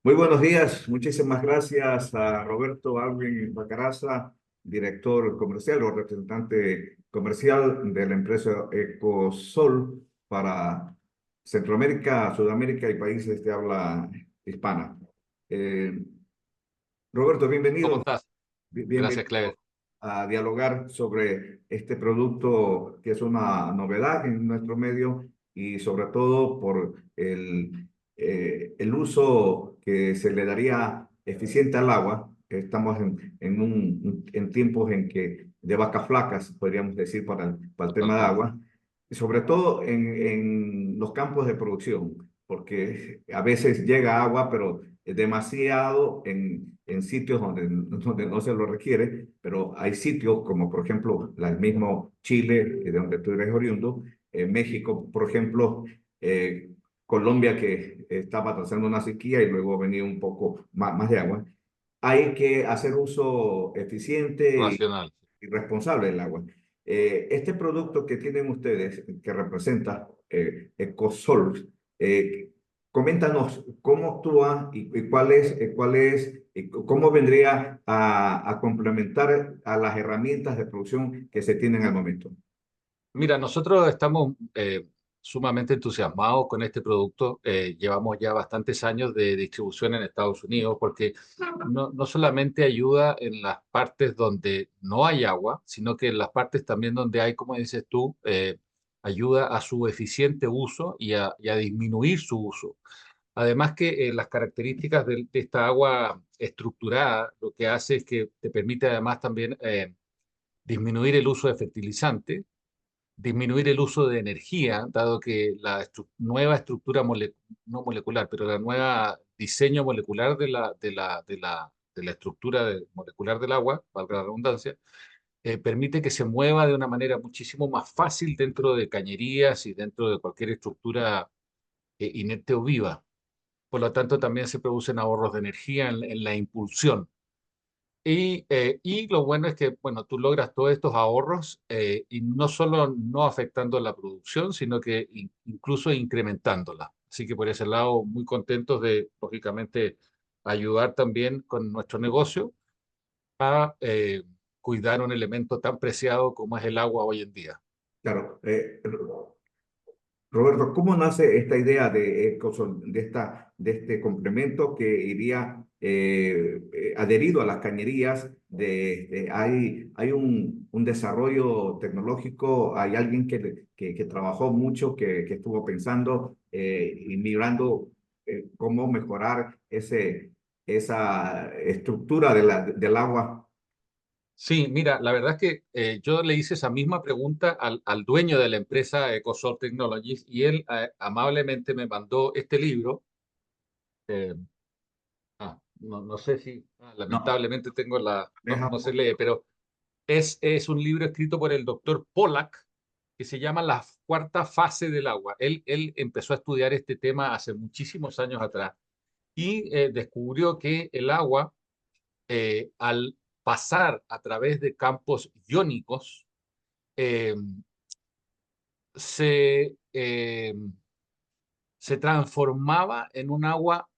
Muy buenos días, muchísimas gracias a Roberto Alvin Bacaraza, director comercial o representante comercial de la empresa Ecosol para Centroamérica, Sudamérica y países de habla hispana. Eh, Roberto, ¿Cómo bienvenido, estás? Gracias, bienvenido Clever. a dialogar sobre este producto que es una novedad en nuestro medio y sobre todo por el uso que se le daría eficiente al agua. Estamos en tiempos en que de vacas flacas, podríamos decir, para el tema de Totalmente. agua, y sobre todo en los campos de producción, porque a veces llega agua, pero demasiado en sitios donde no se lo requiere, pero hay sitios como por ejemplo el mismo Chile, de donde tú eres oriundo, México, por ejemplo, eh, Colombia que estaba pasando una sequía y luego venía un poco más de agua. Hay que hacer uso eficiente Racional. y responsable del agua. Este producto que tienen ustedes, que representa Ecosol, coméntanos cómo actúa y cómo vendría a complementar a las herramientas de producción que se tienen al momento. Mira, nosotros estamos sumamente entusiasmados con este producto. Llevamos ya bastantes años de distribución en Estados Unidos porque no solamente ayuda en las partes donde no hay agua, sino que en las partes también donde hay, como dices tú, ayuda a su eficiente uso y a disminuir su uso. Además que las características de esta agua estructurada lo que hace es que te permite además también disminuir el uso de fertilizante, disminuir el uso de energía, dado que la nueva estructura no molecular, pero la nueva diseño molecular de la estructura molecular del agua, valga la redundancia, permite que se mueva de una manera muchísimo más fácil dentro de cañerías y dentro de cualquier estructura inerte o viva. Por lo tanto, también se producen ahorros de energía en la impulsión. Y lo bueno es que, bueno, tú logras todos estos ahorros y no solo no afectando la producción, sino que incluso incrementándola. Así que por ese lado, muy contentos de, lógicamente, ayudar también con nuestro negocio a cuidar un elemento tan preciado como es el agua hoy en día. Claro, Roberto, ¿cómo nace esta idea de este complemento que iría adherido a las cañerías? Hay un desarrollo tecnológico, hay alguien que trabajó mucho, que estuvo pensando y mirando cómo mejorar esa estructura del agua. Sí, mira, la verdad es que yo le hice esa misma pregunta al dueño de la empresa EcoSol Technologies y él amablemente me mandó este libro. eh, no sé si, No, lamentablemente tengo no deja. se lee, pero es un libro escrito por el doctor Pollack que se llama La cuarta fase del agua. Él empezó a estudiar este tema hace muchísimos años atrás y descubrió que el agua, al pasar a través de campos iónicos, eh, se, eh, se transformaba en un agua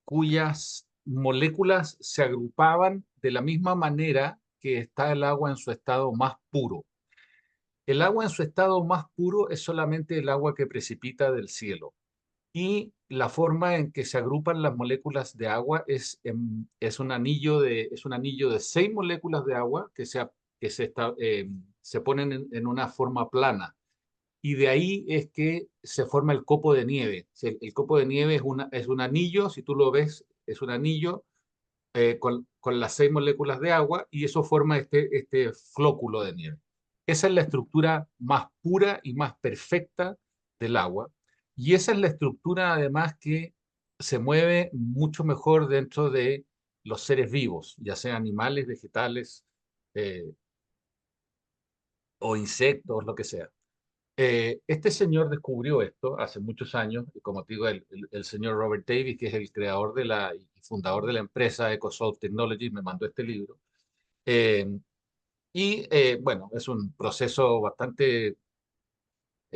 cuyas moléculas se agrupaban de la misma manera que está el agua en su estado más puro. El agua en su estado más puro es solamente el agua que precipita del cielo. Y la forma en que se agrupan las moléculas de agua es un anillo de 6 moléculas de agua que se ponen en una forma plana. Y de ahí es que se forma el copo de nieve. El copo de nieve es un anillo, si tú lo ves, es un anillo con las 6 moléculas de agua y eso forma este flóculo de nieve. Esa es la estructura más pura y más perfecta del agua. Y esa es la estructura además que se mueve mucho mejor dentro de los seres vivos, ya sean animales, vegetales eh, o insectos, lo que sea. Este señor descubrió esto hace muchos años, y como te digo, el señor Robert Davis, que es el creador y fundador de la empresa EcoSolve Technologies, me mandó este libro. Bueno, es un proceso bastante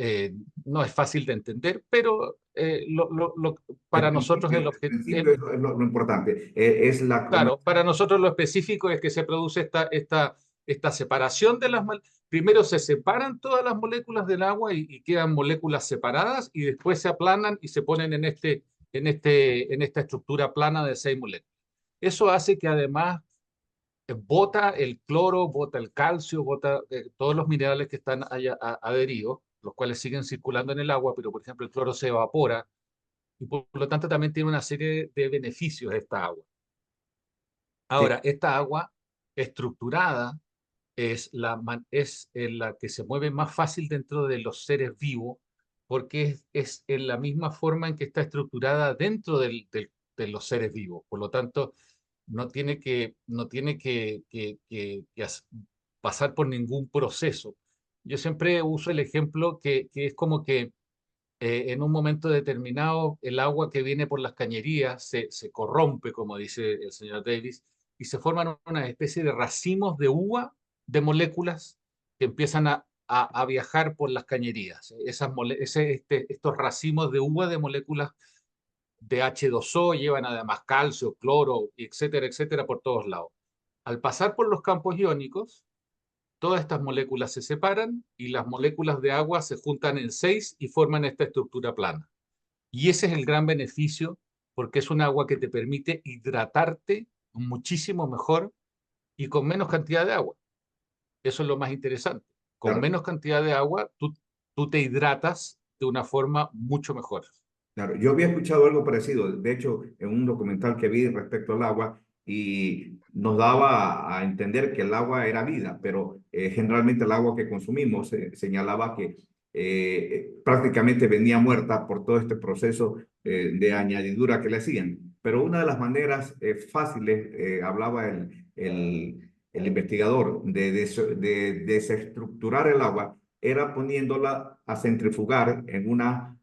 Eh, no es fácil de entender, pero El para nosotros principio, el principio es lo importante. Es la... claro, para nosotros lo específico es que se produce esta separación de las moléculas. Primero se separan todas las moléculas del agua y quedan moléculas separadas y después se aplanan y se ponen en esta estructura plana de 6 moléculas. Eso hace que además bota el cloro, bota el calcio, bota todos los minerales que están adheridos, los cuales siguen circulando en el agua, pero por ejemplo el cloro se evapora y por lo tanto también tiene una serie de beneficios esta agua. Sí, Ahora, esta agua estructurada es la que se mueve más fácil dentro de los seres vivos porque es en la misma forma en que está estructurada dentro de los seres vivos. Por lo tanto, no tiene que pasar por ningún proceso. Yo siempre uso el ejemplo que es como que en un momento determinado el agua que viene por las cañerías se corrompe, como dice el señor Davis, y se forman una especie de racimos de uva de moléculas que empiezan a viajar por las cañerías. Estos racimos de uva de moléculas de H2O llevan además calcio, cloro, etcétera, etcétera, por todos lados. Al pasar por los campos iónicos, todas estas moléculas se separan y las moléculas de agua se juntan en 6 y forman esta estructura plana. Y ese es el gran beneficio porque es un agua que te permite hidratarte muchísimo mejor y con menos cantidad de agua. Eso es lo más interesante. Con claro. menos cantidad de agua, tú te hidratas de una forma mucho mejor. Claro, yo había escuchado algo parecido, de hecho, en un documental que vi respecto al agua y nos daba a entender que el agua era vida, pero generalmente el agua que consumimos señalaba que prácticamente venía muerta por todo este proceso de añadidura que le hacían. Pero una de las maneras fáciles, hablaba el investigador, de desestructurar el agua, era poniéndola a centrifugar en una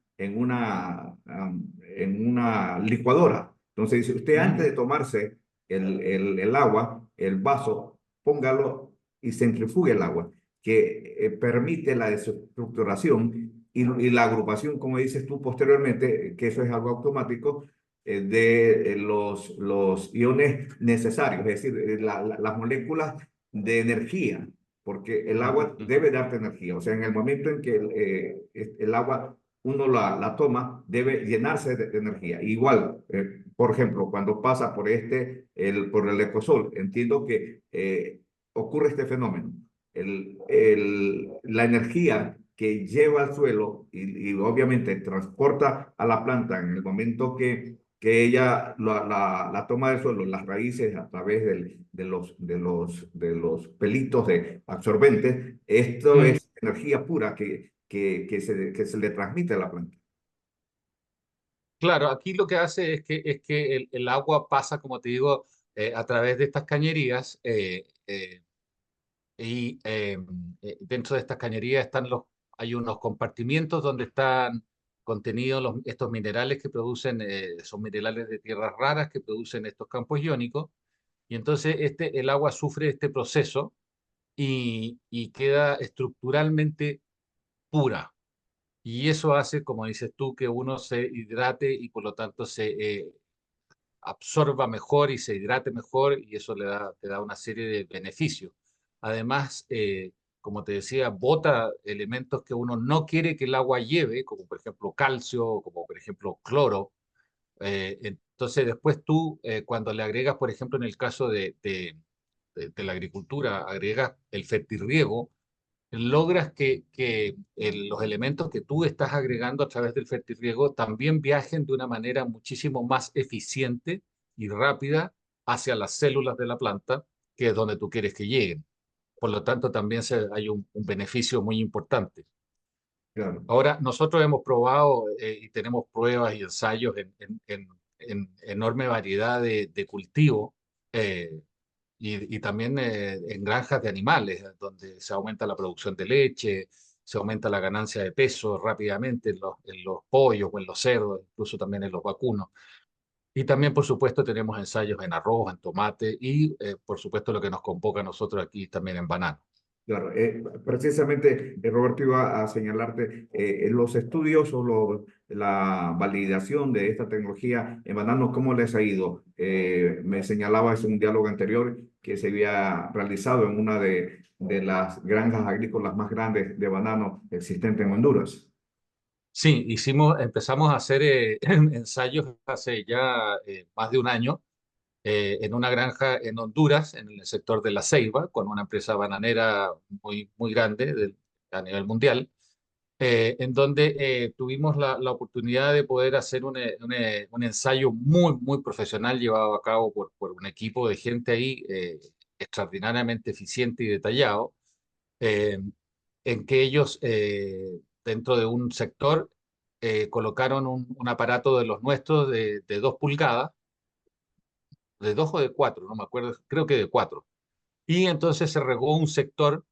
licuadora. Entonces dice, usted antes de Mm, tomarse el agua, el vaso, póngalo y centrifugue el agua, que permite la desestructuración y la agrupación, como dices tú posteriormente, que eso es algo automático, de los iones necesarios, es decir, las moléculas de energía, porque el mm, agua mm. debe darte energía. O sea, en el momento en que el agua uno la toma, debe llenarse de energía. Igual, por ejemplo, cuando pasa por el ecosol, entiendo que ocurre este fenómeno. La energía que lleva al suelo y obviamente transporta a la planta en el momento que ella la toma del suelo, las raíces a través de los pelitos de absorbentes, esto Mm. es energía pura que se le transmite a la planta. Claro, aquí lo que hace es que el agua pasa, como te digo, a través de estas cañerías y dentro de estas cañerías hay unos compartimientos donde están contenidos estos minerales que producen, son minerales de tierras raras que producen estos campos iónicos. Y entonces el agua sufre este proceso y queda estructuralmente pura. Y eso hace, como dices tú, que uno se hidrate y por lo tanto se absorba mejor y se hidrate mejor y eso te da una serie de beneficios. Además, como te decía, bota elementos que uno no quiere que el agua lleve, como por ejemplo calcio, como por ejemplo cloro. Entonces, después tú, cuando le agregas, por ejemplo, en el caso de la agricultura, agregas el fertirriego, logras que los elementos que tú estás agregando a través del fertirriego también viajen de una manera muchísimo más eficiente y rápida hacia las células de la planta, que es donde tú quieres que lleguen. Por lo tanto, también hay un beneficio muy importante. Claro. Ahora, nosotros hemos probado y tenemos pruebas y ensayos en enorme variedad de cultivos y también en granjas de animales, donde se aumenta la producción de leche, se aumenta la ganancia de peso rápidamente en los pollos o en los cerdos, incluso también en los vacunos. Y también, por supuesto, tenemos ensayos en arroz, en tomate y, por supuesto, lo que nos convoca a nosotros aquí también en banano. Claro, precisamente Roberto iba a señalarte los estudios o la validación de esta tecnología en bananos, ¿cómo les ha ido? Me señalabas en un diálogo anterior que se había realizado en una de las granjas agrícolas más grandes de banano existente en Honduras. Sí, empezamos a hacer ensayos hace ya más de un año en una granja en Honduras, en el sector de La Ceiba, con una empresa bananera muy grande a nivel mundial, en donde tuvimos la oportunidad de poder hacer un ensayo muy profesional llevado a cabo por un equipo de gente ahí extraordinariamente eficiente y detallado, eh, en que ellos, dentro de un sector, colocaron un aparato de los nuestros de 2 pulgadas, de 2 o de 4, no me acuerdo, creo que de 4. Y entonces se regó un sector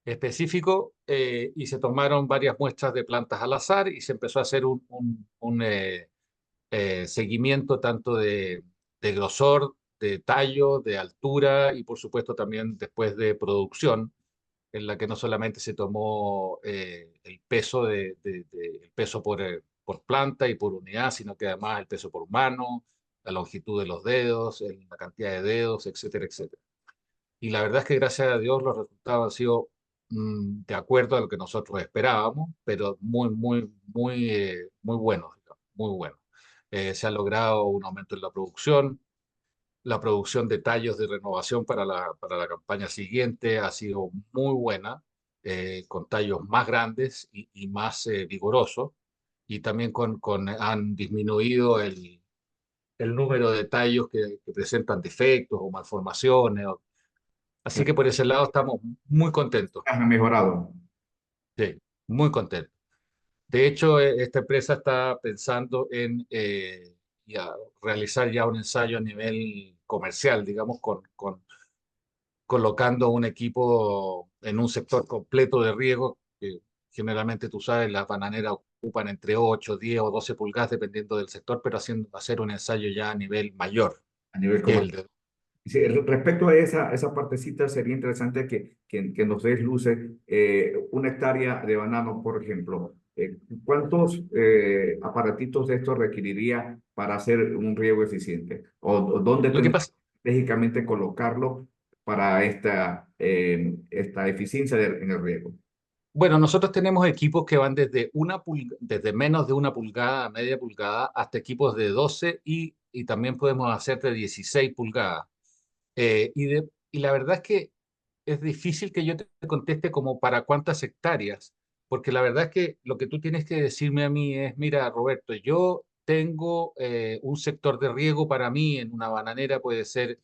específico y se tomaron varias muestras de plantas al azar y se empezó a hacer un seguimiento tanto de grosor, de tallo, de altura y por supuesto también después de producción, en la que no solamente se tomó el peso, el peso por planta y por unidad, sino que además el peso por mano, la longitud de los dedos, la cantidad de dedos, etcétera, etcétera. Y la verdad es que gracias a Dios los resultados han sido de acuerdo a lo que nosotros esperábamos, pero muy buenos, digamos, muy buenos. Se ha logrado un aumento en la producción de tallos de renovación para la campaña siguiente ha sido muy buena, con tallos más grandes y más vigorosos, y también han disminuido el número de tallos que presentan defectos o malformaciones. Así que por ese lado estamos muy contentos, Han mejorado. sí, muy contentos. De hecho, esta empresa está pensando en realizar ya un ensayo a nivel comercial, digamos, colocando un equipo en un sector completo de riego, que generalmente tú sabes, las bananeras ocupan entre 8, 10 o 12 pulgadas dependiendo del sector, pero hacer un ensayo ya a nivel mayor A nivel que comercial. el de... Sí, respecto a esa partecita, sería interesante que nos desluce 1 hectárea de banano, por ejemplo. ¿Cuántos aparatitos de estos requeriría para hacer un riego eficiente? ¿O dónde Lo que tendría pasa, estratégicamente colocarlo para esta eficiencia en el riego? bueno, nosotros tenemos equipos que van desde menos de 1 pulgada a media pulgada hasta equipos de 12 y también podemos hacer de 16 pulgadas. Y la verdad es que es difícil que yo te conteste como para cuántas hectáreas, porque la verdad es que lo que tú tienes que decirme a mí es, mira, Roberto, yo tengo un sector de riego para mí en una bananera, puede ser,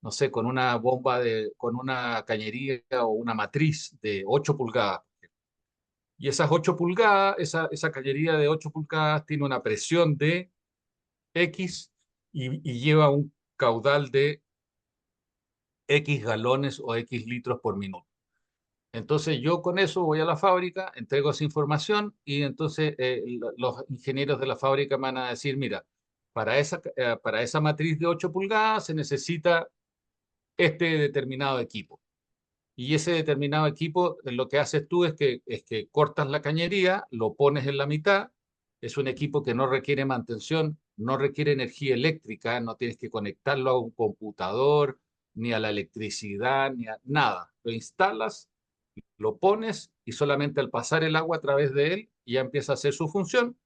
no sé, con una cañería o una matriz de 8 pulgadas. Y esas 8 pulgadas, esa cañería de 8 pulgadas tiene una presión de X y lleva un caudal de X galones o X litros por minuto. Entonces yo con eso voy a la fábrica, entrego esa información y entonces los ingenieros de la fábrica me van a decir, mira, para esa matriz de 8 pulgadas se necesita este determinado equipo. Y ese determinado equipo, lo que haces tú es que cortas la cañería, lo pones en la mitad, es un equipo que no requiere mantención, no requiere energía eléctrica, no tienes que conectarlo a un computador, ni a la electricidad, ni a nada. Lo instalas, lo pones y solamente al pasar el agua a través de él ya empieza a hacer su función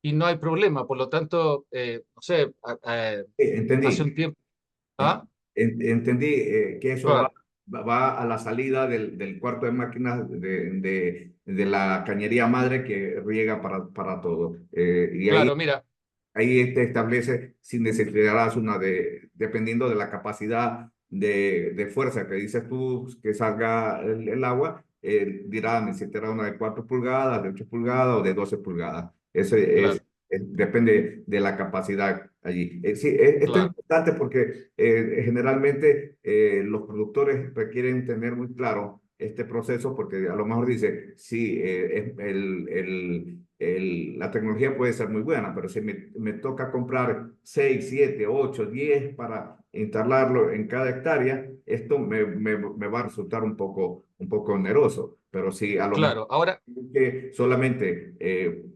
y no hay problema. Por lo tanto, no sé, hace un Entendí. tiempo, En- ¿ah? Entendí que eso Claro, va a la salida del cuarto de máquinas de la cañería madre que riega para todo. Y claro, mira, ahí te establece si necesitarás dependiendo de la capacidad de fuerza que dices tú que salga el agua, dirá necesitará una de 4 pulgadas, de 8 pulgadas o de 12 pulgadas. claro, Depende de la capacidad allí. Sí, esto es claro, importante porque generalmente los productores requieren tener muy claro. este proceso porque a lo mejor dice, sí, la tecnología puede ser muy buena, pero si me toca comprar 6 7 8 10 para instalarlo en cada hectárea, esto me va a resultar un poco oneroso. Pero si a lo mejor Claro, ahora, que solamente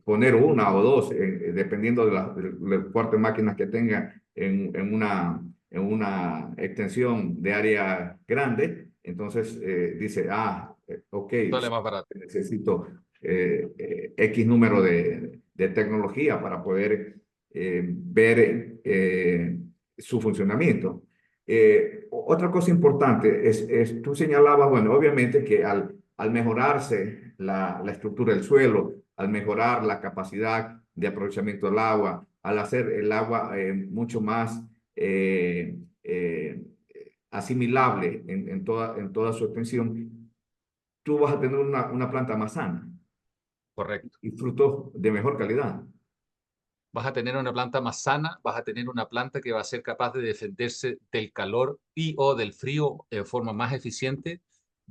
poner una o dos, dependiendo del porte de máquinas que tenga en una extensión de área grande, entonces dice, ok, sale más barato. necesito X número de tecnología para poder ver su funcionamiento. Otra cosa importante tú señalabas, bueno, obviamente que al mejorarse la estructura del suelo, al mejorar la capacidad de aprovechamiento del agua, al hacer el agua mucho más eh, eh, asimilable en toda su extensión, tú vas a tener una planta más sana Correcto. y frutos de mejor calidad. Vas a tener una planta más sana, vas a tener una planta que va a ser capaz de defenderse del calor y o del frío en forma más eficiente,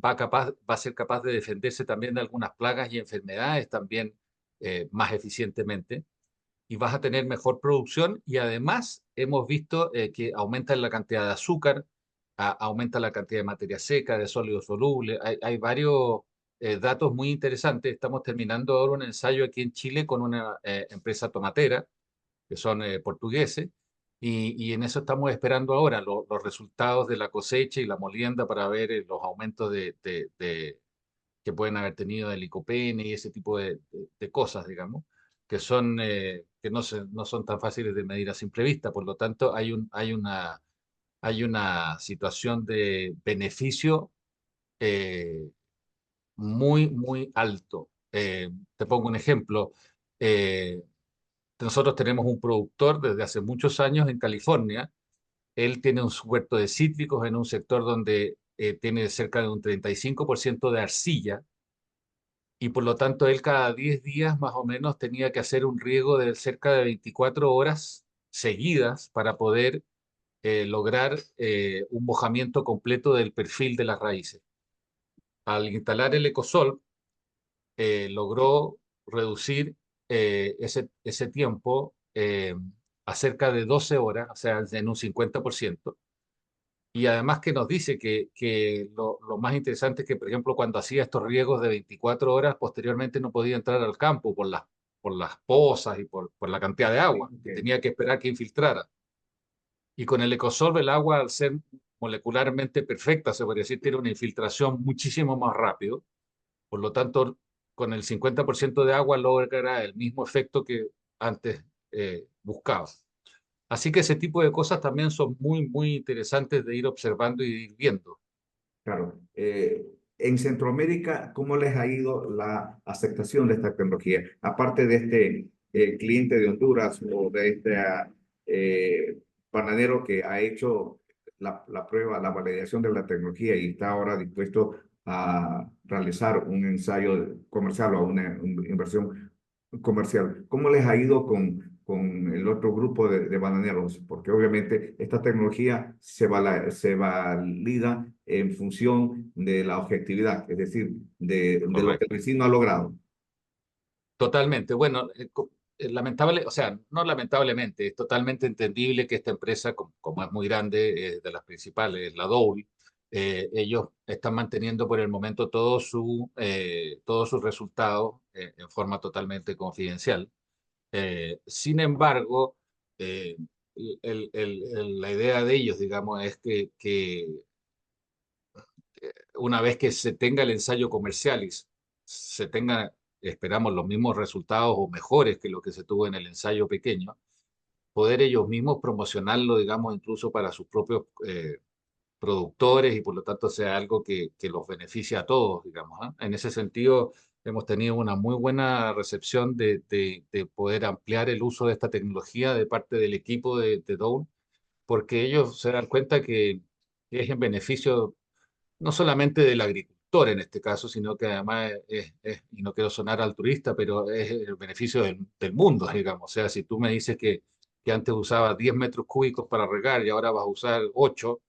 va a ser capaz de defenderse también de algunas plagas y enfermedades también más eficientemente, y vas a tener mejor producción, y además hemos visto que aumenta la cantidad de azúcar, aumenta la cantidad de materia seca, de sólido soluble. Hay varios datos muy interesantes. Estamos terminando ahora un ensayo aquí en Chile con una empresa tomatera, que son portugueses, y en eso estamos esperando ahora los resultados de la cosecha y la molienda para ver los aumentos que pueden haber tenido de licopene y ese tipo de cosas, digamos, que son, que no son tan fáciles de medir a simple vista. Por lo tanto, hay una situación de beneficio eh, muy, muy alto. Te pongo un ejemplo. Eh, Nosotros tenemos un productor desde hace muchos años en California. Él tiene un huerto de cítricos en un sector donde tiene cerca de un 35% de arcilla, y por lo tanto él cada 10 días más o menos tenía que hacer un riego de cerca de 24 horas seguidas para poder lograr un mojamiento completo del perfil de las raíces. Al instalar el ecosol, logró reducir ese tiempo a cerca de 12 horas, o sea, en un 50%. Y además que nos dice que lo más interesante es que, por ejemplo, cuando hacía estos riegos de 24 horas, posteriormente no podía entrar al campo por las pozas y por la cantidad de agua, que Okay. tenía que esperar que infiltrara. Y con el Ecosolv el agua, al ser molecularmente perfecta, se podría decir, tiene una infiltración muchísimo más rápido. Por lo tanto, con el 50% de agua logra el mismo efecto que antes buscaba. Así que ese tipo de cosas también son muy, muy interesantes de ir observando y de ir viendo. Claro. En Centroamérica, ¿cómo les ha ido la aceptación de esta tecnología? Aparte de este cliente de Honduras o de este eh, panadero que ha hecho la prueba, la validación de la tecnología y está ahora dispuesto a realizar un ensayo comercial o una inversión comercial. ¿Cómo les ha ido con el otro grupo de bananeros? Porque obviamente esta tecnología se valida en función de la objetividad, es decir, de lo que el Correcto. vecino ha logrado. Totalmente. Bueno, lamentable, o sea, no lamentablemente, es totalmente entendible que esta empresa, como es muy grande, de las principales, la Dole, ellos están manteniendo por el momento todos sus resultados en forma totalmente confidencial. Sin embargo, eh, la idea de ellos, digamos, es que una vez que se tenga el ensayo comercial y se tenga, esperamos, los mismos resultados o mejores que lo que se tuvo en el ensayo pequeño, poder ellos mismos promocionarlo, digamos, incluso para sus propios productores, y por lo tanto sea algo que los beneficie a todos, digamos, ¿ah? En ese sentido, hemos tenido una muy buena recepción de poder ampliar el uso de esta tecnología de parte del equipo de Dole, porque ellos se dan cuenta que es en beneficio no solamente del agricultor en este caso, sino que además y no quiero sonar altruista, pero es el beneficio del mundo, digamos. O sea, si tú me dices que antes usabas 10 metros cúbicos para regar y ahora vas a usar 8,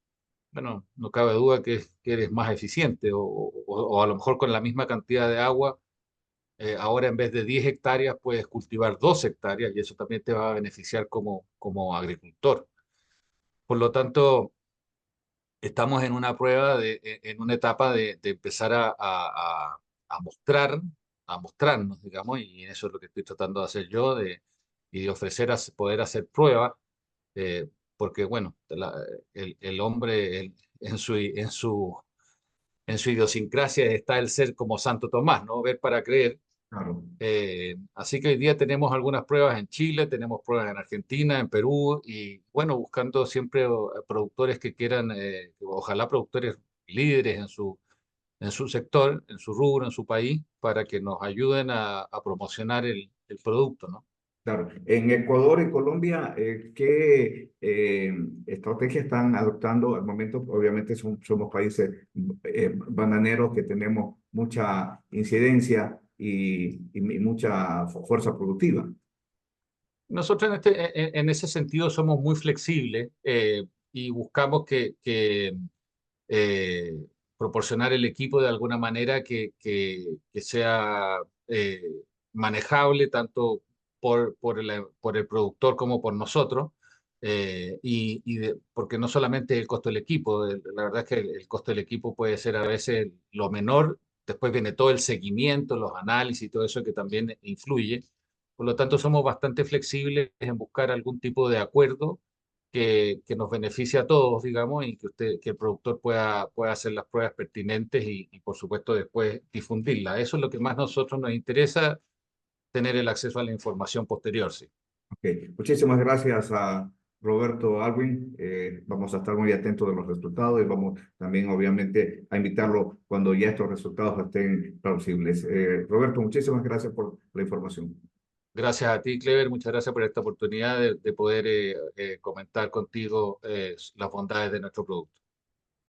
bueno, no cabe duda que eres más eficiente o a lo mejor con la misma cantidad de agua, ahora en vez de 10 hectáreas puedes cultivar 2 hectáreas y eso también te va a beneficiar como agricultor. Por lo tanto, estamos en una prueba, en una etapa de empezar a mostrar, a mostrarnos, digamos, y eso es lo que estoy tratando de hacer yo, y de ofrecer poder hacer pruebas, porque, bueno, el hombre en su idiosincrasia está el ser como Santo Tomás, ¿no? Ver para creer. Claro, Así que hoy día tenemos algunas pruebas en Chile, tenemos pruebas en Argentina, en Perú y bueno, buscando siempre productores que quieran, ojalá productores líderes en su sector, en su rubro, en su país, para que nos ayuden a promocionar el producto, ¿no? claro. En Ecuador y Colombia, ¿qué estrategias están adoptando al momento? Obviamente somos países bananeros que tenemos mucha incidencia y mucha fuerza productiva. Nosotros en ese sentido somos muy flexibles y buscamos eh, proporcionar el equipo de alguna manera que sea eh, manejable tanto por el productor como por nosotros. Porque no solamente el costo del equipo, la verdad es que el costo del equipo puede ser a veces lo menor, después viene todo el seguimiento, los análisis y todo eso que también influye. Por lo tanto, somos bastante flexibles en buscar algún tipo de acuerdo que nos beneficie a todos, digamos, y que el productor pueda hacer las pruebas pertinentes por supuesto, después difundirlas. Eso es lo que más a nosotros nos interesa, tener el acceso a la información posterior, sí. Ok, muchísimas gracias a Roberto Alwin. Vamos a estar muy atentos de los resultados y vamos también, obviamente, a invitarlo cuando ya estos resultados estén plausibles. Roberto, muchísimas gracias por la información. Gracias a ti, Clever, muchas gracias por esta oportunidad de poder comentar contigo las bondades de nuestro producto.